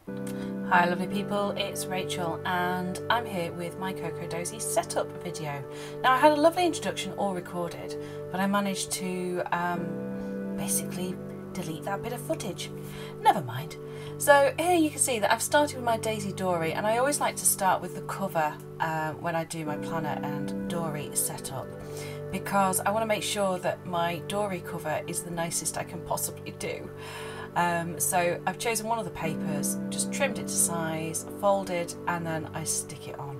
Hi lovely people, it's Rachel and I'm here with my Cocoa Dozy setup video. Now I had a lovely introduction all recorded, but I managed to basically delete that bit of footage. Never mind. So here you can see that I've started with my Daisy Dori, and I always like to start with the cover when I do my planner and Dori setup, because I want to make sure that my Dori cover is the nicest I can possibly do. So I've chosen one of the papers, just trimmed it to size, folded, and then I stick it on.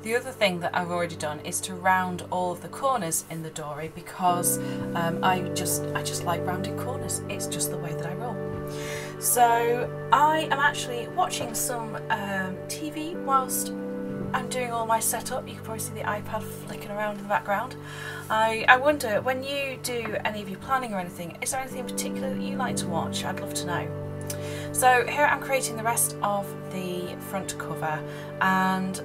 The other thing that I've already done is to round all of the corners in the Dori, because I just like rounded corners. It's just the way that I roll. So I am actually watching some TV whilst I'm doing all my setup. You can probably see the iPad flicking around in the background. I wonder, when you do any of your planning or anything, is there anything in particular that you like to watch? I'd love to know. So here I'm creating the rest of the front cover, and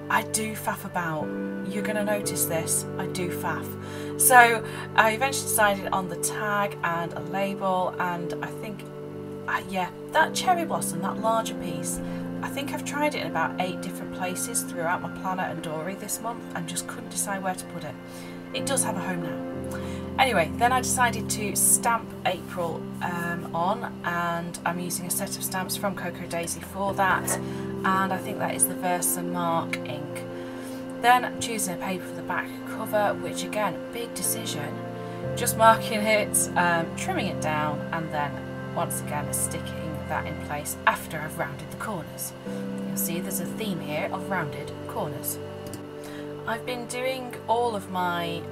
I do faff about. You're going to notice this, I do faff. So I eventually decided on the tag and a label, and I think, yeah, that cherry blossom, that larger piece, I think I've tried it in about 8 different places throughout my planner and Dori this month and just couldn't decide where to put it. It does have a home now. Anyway, then I decided to stamp April on, and I'm using a set of stamps from Cocoa Daisy for that, and I think that is the Versamark ink. Then I'm choosing a paper for the back cover, which again, big decision. Just marking it, trimming it down, and then once again sticking that in place after I've rounded the corners. You'll see there's a theme here of rounded corners. I've been doing all of my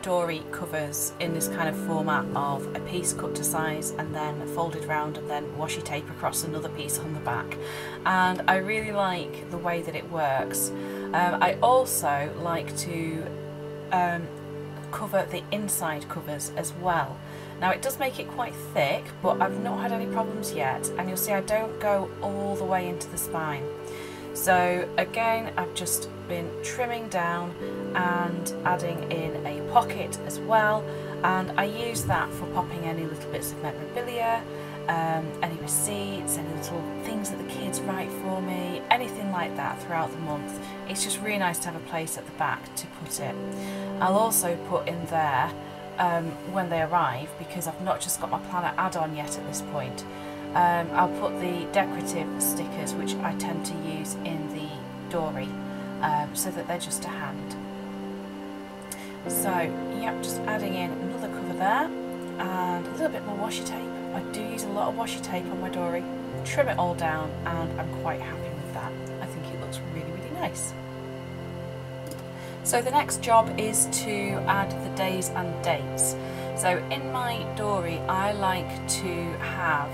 Dori covers in this kind of format of a piece cut to size and then folded round and then washi tape across another piece on the back, and I really like the way that it works. I also like to cover the inside covers as well. Now it does make it quite thick, but I've not had any problems yet, and you'll see I don't go all the way into the spine. So again, I've just been trimming down and adding in a pocket as well, and I use that for popping any little bits of memorabilia, any receipts, any little things that the kids write for me, anything like that throughout the month. It's just really nice to have a place at the back to put it. I'll also put in there when they arrive, because I've not just got my planner add-on yet at this point. I'll put the decorative stickers, which I tend to use in the Dori, so that they're just to hand. So yep, just adding in another cover there and a little bit more washi tape. I do use a lot of washi tape on my Dori, trim it all down, and I'm quite happy with that. I think it looks really, really nice. So the next job is to add the days and dates. So in my Dori, I like to have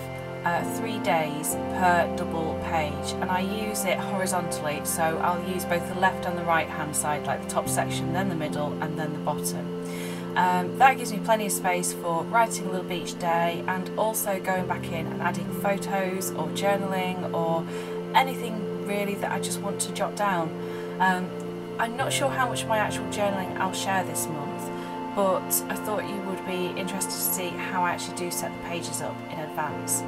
3 days per double page, and I use it horizontally, so I'll use both the left and the right hand side, like the top section, then the middle, and then the bottom. That gives me plenty of space for writing a little bit each day, and also going back in and adding photos or journaling or anything really that I just want to jot down. I'm not sure how much of my actual journaling I'll share this month, but I thought you would be interested to see how I actually do set the pages up in advance.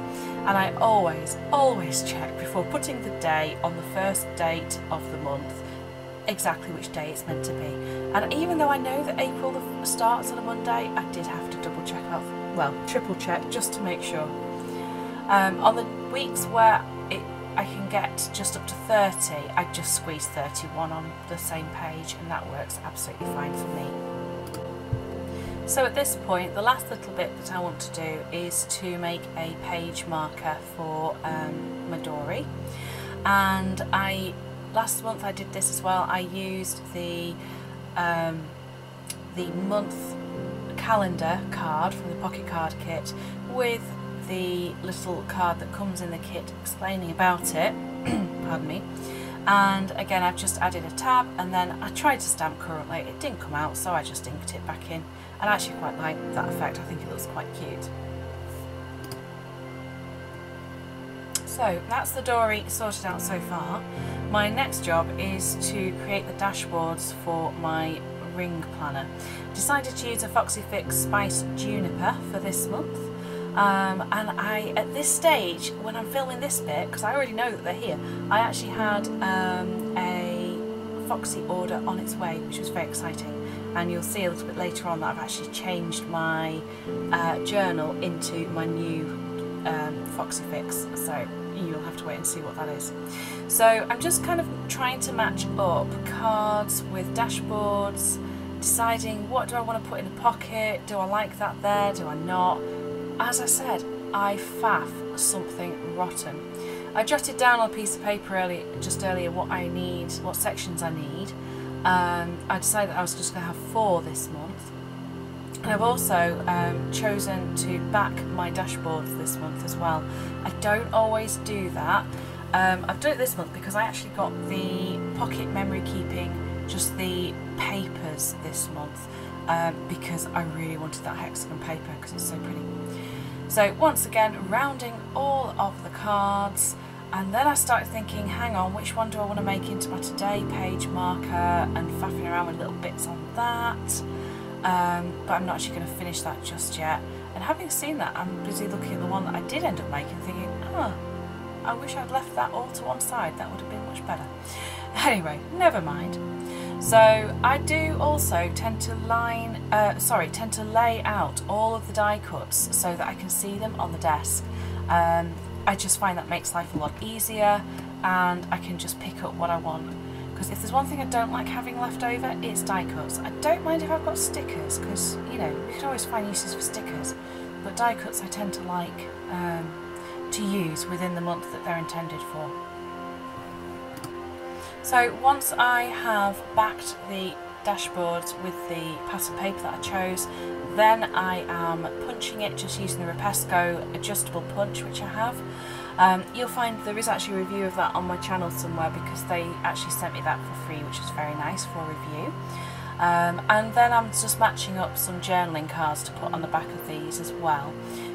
And I always check before putting the day on the first date of the month exactly which day it's meant to be. And even though I know that April starts on a Monday, I did have to double check out, well, triple check, just to make sure. On the weeks where I can get just up to 30, I just squeeze 31 on the same page, and that works absolutely fine for me. So at this point, the last little bit that I want to do is to make a page marker for my Dori, and last month I did this as well. I used the month calendar card from the pocket card kit with the little card that comes in the kit explaining about it, pardon me, and again I've just added a tab, and then I tried to stamp currently, it didn't come out, so I just inked it back in, and I actually quite like that effect. I think it looks quite cute. So that's the Dori sorted out so far. My next job is to create the dashboards for my ring planner. Decided to use a Foxy Fix Spice Juniper for this month. and I, at this stage, when I'm filming this bit, because I already know that they're here, I actually had a Foxy order on its way, which was very exciting. And you'll see a little bit later on that I've actually changed my journal into my new Foxy Fix, so you'll have to wait and see what that is. So I'm just kind of trying to match up cards with dashboards, deciding what do I want to put in the pocket, do I like that there, do I not. As I said, I faff something rotten. I jotted down on a piece of paper just earlier what I need, what sections I need. I decided that I was just going to have 4 this month. And I've also chosen to back my dashboards this month as well. I don't always do that. I've done it this month because I actually got the pocket memory keeping, just the papers this month, because I really wanted that hexagon paper because it's so pretty. So once again, rounding all of the cards, and then I started thinking, hang on, which one do I want to make into my today page marker, and faffing around with little bits on that. But I'm not actually going to finish that just yet. And having seen that, I'm busy looking at the one that I did end up making, thinking, oh, I wish I'd left that all to one side, that would have been much better. Anyway, never mind. So I do also tend to lay out all of the die cuts so that I can see them on the desk. I just find that makes life a lot easier, and I can just pick up what I want. Because if there's one thing I don't like having left over, it's die cuts. I don't mind if I've got stickers, because, you know, you can always find uses for stickers, but die cuts I tend to like to use within the month that they're intended for. So once I have backed the dashboards with the pattern paper that I chose, then I am punching it just using the Rapesco adjustable punch, which I have. You'll find there is actually a review of that on my channel somewhere, because they actually sent me that for free, which is very nice for a review. And then I'm just matching up some journaling cards to put on the back of these as well.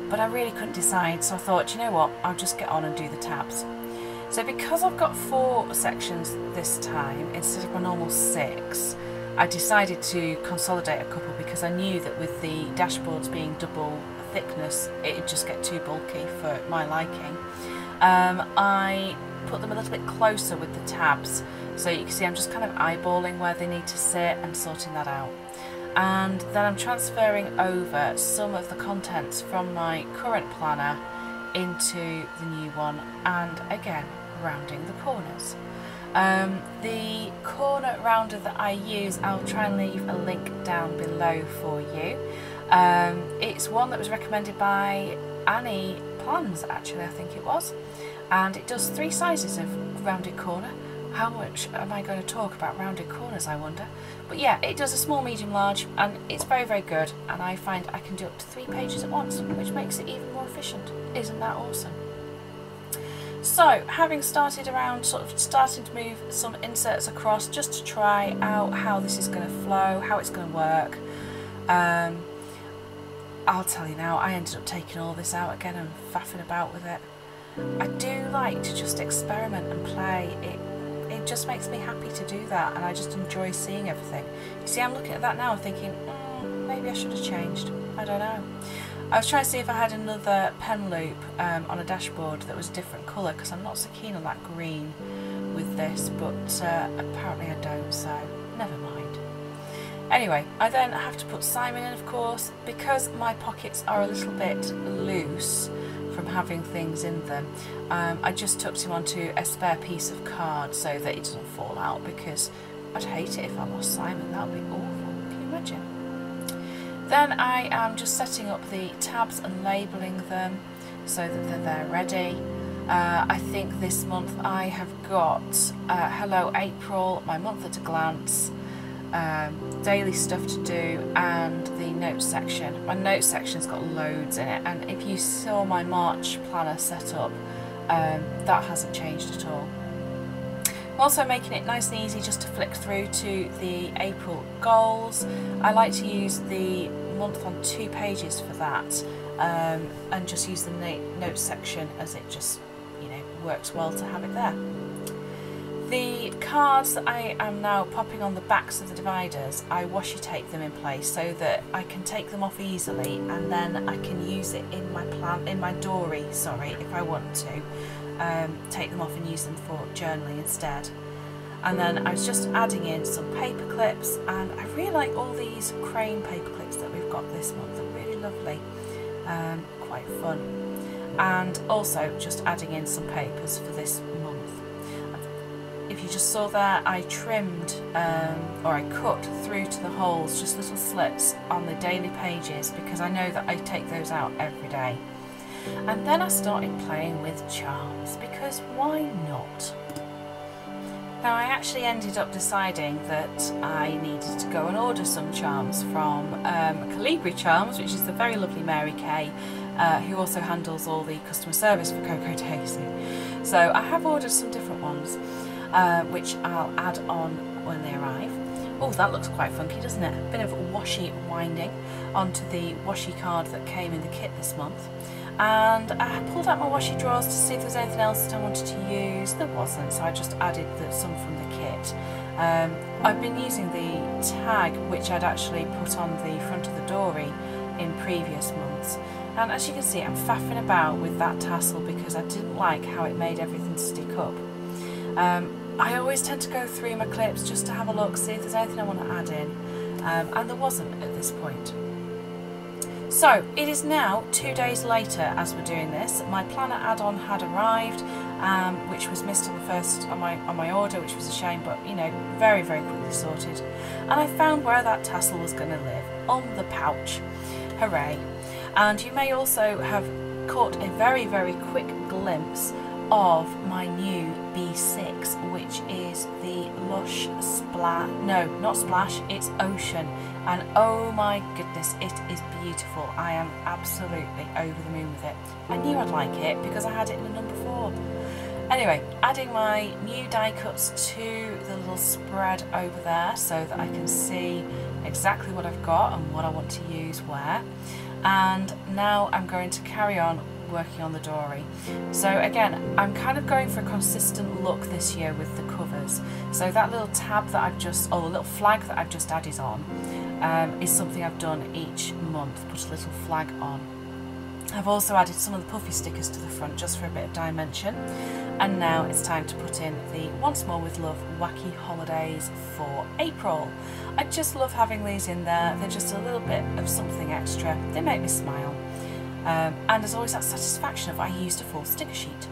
But I really couldn't decide, so I thought, you know what, I'll just get on and do the tabs. So because I've got 4 sections this time instead of my normal 6, I decided to consolidate a couple, because I knew that with the dashboards being double thickness, it'd just get too bulky for my liking. I put them a little bit closer with the tabs, so you can see I'm just kind of eyeballing where they need to sit and sorting that out. And then I'm transferring over some of the contents from my current planner into the new one, and again rounding the corners. The corner rounder that I use, I'll try and leave a link down below for you. It's one that was recommended by Annie Plans, actually, I think it was, and it does 3 sizes of rounded corner. How much am I going to talk about rounded corners, I wonder? But yeah, it does a small, medium, large, and it's very, very good, and I find I can do up to 3 pages at once, which makes it even more efficient. Isn't that awesome? So, having started around, sort of starting to move some inserts across just to try out how this is going to flow, how it's going to work. I'll tell you now, I ended up taking all this out again and faffing about with it. I do like to just experiment and play. It just makes me happy to do that, and I just enjoy seeing everything. You see, I'm looking at that now and thinking, maybe I should have changed. I don't know. I was trying to see if I had another pen loop on a dashboard that was a different colour, because I'm not so keen on that green with this, but apparently I don't, so never mind. Anyway, I then have to put Simon in, of course, because my pockets are a little bit loose from having things in them. I just tucked him onto a spare piece of card so that it doesn't fall out, because I'd hate it if I lost Simon. That would be awful. Can you imagine? Then I am just setting up the tabs and labelling them so that they're there ready. I think this month I have got Hello April, my month at a glance, daily stuff to do, and the notes section. My notes section's got loads in it, and if you saw my March planner set up, that hasn't changed at all. I'm also making it nice and easy just to flick through to the April goals. I like to use the month on 2 pages for that, and just use the notes section, as it just, you know, works well to have it there. The cards that I am now popping on the backs of the dividers, I washi tape them in place so that I can take them off easily, and then I can use it in my Dori, sorry, if I want to. Take them off and use them for journaling instead. And then I was just adding in some paper clips, and I really like all these crane paper clips that we've got this month. They're really lovely, quite fun. And also just adding in some papers for this month. If you just saw there, I trimmed or I cut through to the holes, just little slits on the daily pages, because I know that I take those out every day. And then I started playing with charms, because why not? Now I actually ended up deciding that I needed to go and order some charms from Calibri Charms, which is the very lovely Mary Kay, who also handles all the customer service for Cocoa Daisy. So I have ordered some different ones, which I'll add on when they arrive. Oh, that looks quite funky, doesn't it? A bit of washi winding onto the washi card that came in the kit this month. And I pulled out my washi drawers to see if there's anything else that I wanted to use. There wasn't, so I just added some from the kit. I've been using the tag which I'd actually put on the front of the Dori in previous months. And as you can see, I'm faffing about with that tassel because I didn't like how it made everything stick up. I always tend to go through my clips just to have a look, see if there's anything I want to add in, and there wasn't at this point. So it is now 2 days later as we're doing this. My planner add-on had arrived, which was missed on the first on my order, which was a shame, but you know, very quickly sorted. And I found where that tassel was going to live, on the pouch. Hooray! And you may also have caught a very quick glimpse of my new B6, which is the Lush Splash, no, not Splash, it's Ocean, and oh my goodness, it is beautiful. I am absolutely over the moon with it. I knew I'd like it because I had it in a number 4. Anyway, adding my new die cuts to the little spread over there so that I can see exactly what I've got and what I want to use where. And now I'm going to carry on working on the Dori. So again, I'm kind of going for a consistent look this year with the covers. So that little tab that I've just, or the little flag that I've just added on, is something I've done each month, put a little flag on. I've also added some of the puffy stickers to the front just for a bit of dimension. And now it's time to put in the Once More With Love Wacky Holidays for April. I just love having these in there. They're just a little bit of something extra. They make me smile. And there's always that satisfaction of I used a full sticker sheet.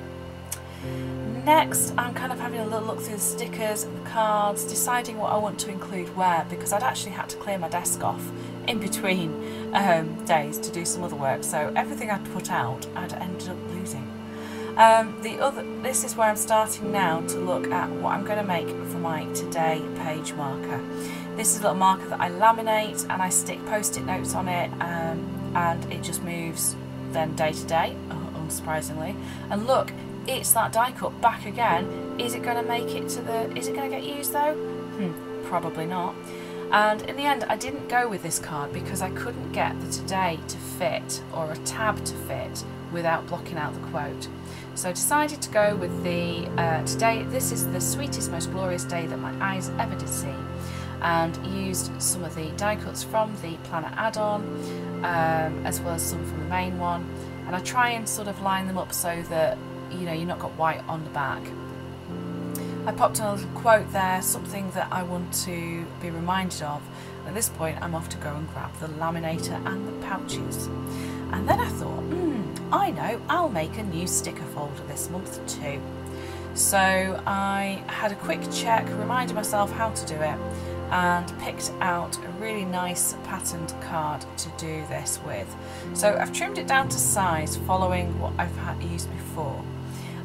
Next, I'm kind of having a little look through the stickers and the cards, deciding what I want to include where, because I'd actually had to clear my desk off in between days to do some other work, so everything I'd put out I'd ended up losing. This is where I'm starting now to look at what I'm going to make for my today page marker. This is a little marker that I laminate and I stick post-it notes on it, and it just moves then day to day, unsurprisingly. And look, it's that die cut back again. Is it going to make it to the, is it going to get used though? Probably not. And in the end I didn't go with this card because I couldn't get the today to fit, or a tab to fit, without blocking out the quote. So I decided to go with the today, this is the sweetest, most glorious day that my eyes ever did see, and used some of the die cuts from the planner add-on, as well as some from the main one, and I try and sort of line them up so that, you know, you've not got white on the back. I popped on a little quote there, something that I want to be reminded of. At this point I'm off to go and grab the laminator and the pouches. And then I thought, I know, I'll make a new sticker folder this month too. So I had a quick check, reminded myself how to do it, and picked out a really nice patterned card to do this with. So I've trimmed it down to size following what I've used before.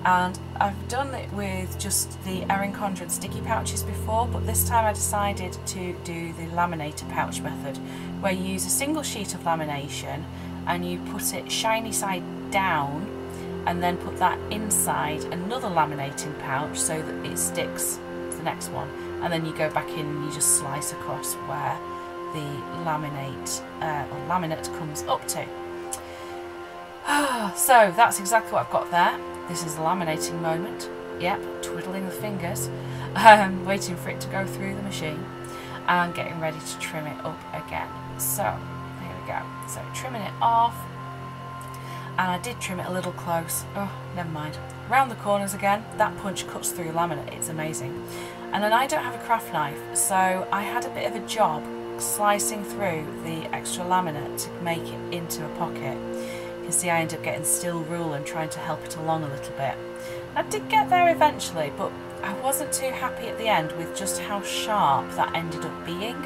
And I've done it with just the Erin Condren sticky pouches before, but this time I decided to do the laminator pouch method, where you use a single sheet of lamination and you put it shiny side down and then put that inside another laminating pouch so that it sticks to the next one, and then you go back in and you just slice across where the laminate comes up to. So that's exactly what I've got there. This is the laminating moment. yep, twiddling the fingers, waiting for it to go through the machine and getting ready to trim it up again. So there we go. So trimming it off, and I did trim it a little close. Oh, never mind. Round the corners again. That punch cuts through laminate. It's amazing. And then I don't have a craft knife, so I had a bit of a job slicing through the extra laminate to make it into a pocket. You can see I ended up getting steel rule and trying to help it along a little bit. I did get there eventually, but I wasn't too happy at the end with just how sharp that ended up being.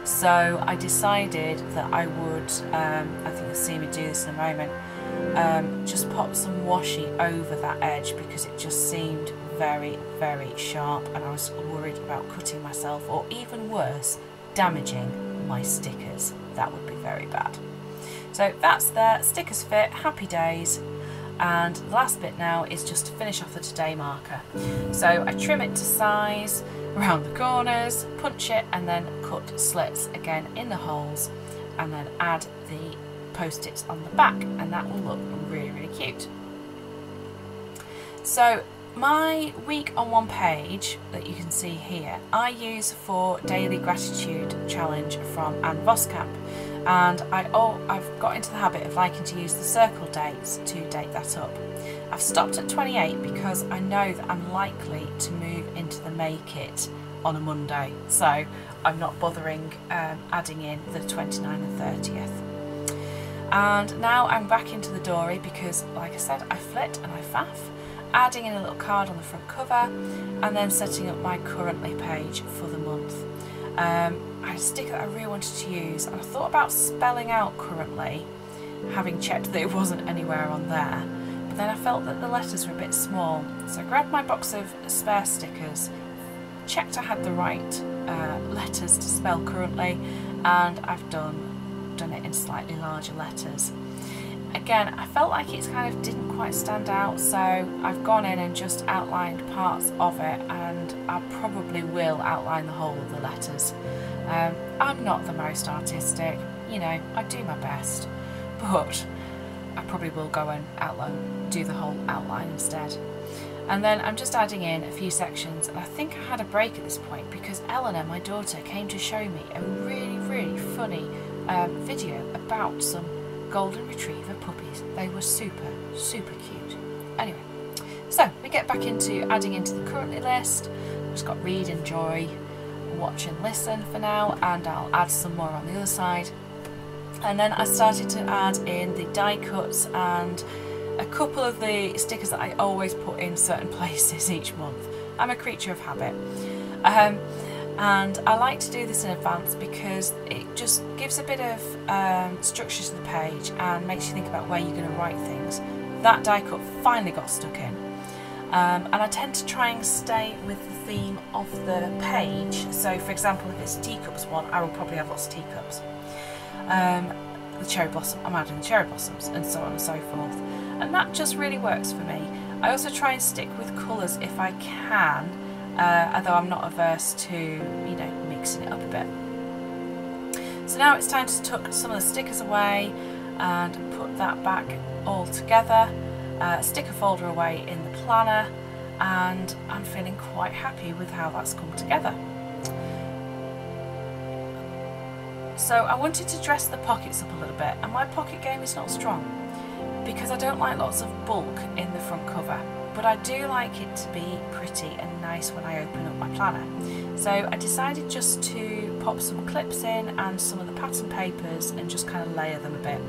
So I decided that I would, I think you'll see me do this in a moment, just pop some washi over that edge because it just seemed very, very sharp, and I was worried about cutting myself, or even worse, damaging my stickers. That would be very bad. So that's there, stickers fit, happy days. And the last bit now is just to finish off the today marker. So I trim it to size around the corners, punch it, and then cut slits again in the holes, and then add the post-its on the back, and that will look really, really cute. So my week on one page that you can see here, I use for daily gratitude challenge from Anne Voskamp. And I've got into the habit of liking to use the circle dates to date that up. I've stopped at 28 because I know that I'm likely to move into the Make It on a Monday, so I'm not bothering adding in the 29th and 30th. And now I'm back into the Dori because, like I said, I flit and I faff, adding in a little card on the front cover, and then setting up my currently page for the month. I had a sticker that I really wanted to use, and I thought about spelling out currently, having checked that it wasn't anywhere on there, but then I felt that the letters were a bit small, so I grabbed my box of spare stickers, checked I had the right letters to spell currently, and I've done it in slightly larger letters. Again, I felt like it kind of didn't quite stand out, so I've gone in and just outlined parts of it, and I probably will outline the whole of the letters. I'm not the most artistic, you know, I do my best, but I probably will go and do the whole outline instead. And then I'm just adding in a few sections, and I think I had a break at this point because Eleanor, my daughter, came to show me a really, really funny video about some golden retriever puppies. They were super, super cute. Anyway, so we get back into adding into the currently list. I've just got read, enjoy, watch and listen for now, and I'll add some more on the other side. And then I started to add in the die cuts and a couple of the stickers that I always put in certain places each month. I'm a creature of habit. And I like to do this in advance because it just gives a bit of structure to the page and makes you think about where you're going to write things. That die cut finally got stuck in. And I tend to try and stay with the theme of the page. So for example, if it's a teacups one, I will probably have lots of teacups. The cherry blossom, I'm adding the cherry blossoms, and so on and so forth. And that just really works for me. I also try and stick with colours if I can, although I'm not averse to, you know, mixing it up a bit. So now it's time to tuck some of the stickers away and put that back all together. Stick a folder away in the planner, and I'm feeling quite happy with how that's come together. So I wanted to dress the pockets up a little bit, and my pocket game is not strong because I don't like lots of bulk in the front cover, but I do like it to be pretty and nice when I open up my planner. So I decided just to pop some clips in and some of the pattern papers and just kind of layer them a bit.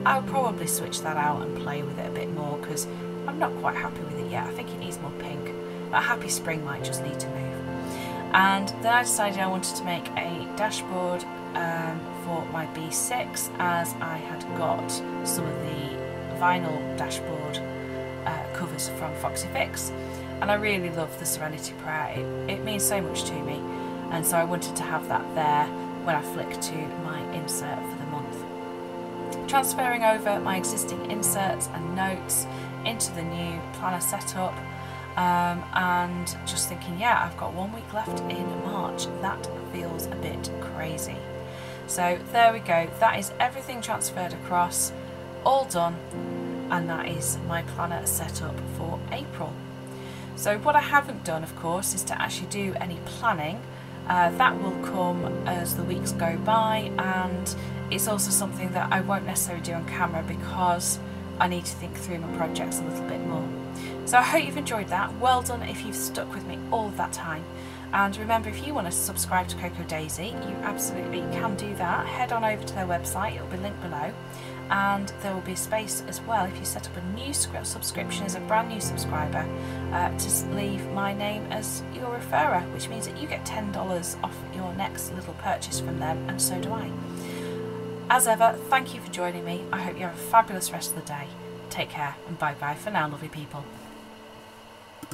I'll probably switch that out and play with it a bit more because I'm not quite happy with it yet. I think it needs more pink. That Happy Spring might just need to move. And then I decided I wanted to make a dashboard for my B6, as I had got some of the vinyl dashboard covers from Foxy Fix, and I really love the Serenity Prayer. It means so much to me, and so I wanted to have that there when I flick to my insert for the month. Transferring over my existing inserts and notes into the new planner setup, and just thinking, yeah, I've got 1 week left in March. That feels a bit crazy. So there we go, that is everything transferred across, all done, and that is my planner set up for April. So what I haven't done, of course, is to actually do any planning. That will come as the weeks go by, and it's also something that I won't necessarily do on camera because I need to think through my projects a little bit more. So I hope you've enjoyed that. Well done if you've stuck with me all of that time. And remember, if you want to subscribe to Cocoa Daisy, you absolutely can do that. Head on over to their website, it'll be linked below. And there will be a space as well if you set up a new subscription as a brand new subscriber to leave my name as your referrer, which means that you get $10 off your next little purchase from them, and so do I. As ever, thank you for joining me. I hope you have a fabulous rest of the day. Take care, and bye bye for now, lovely people.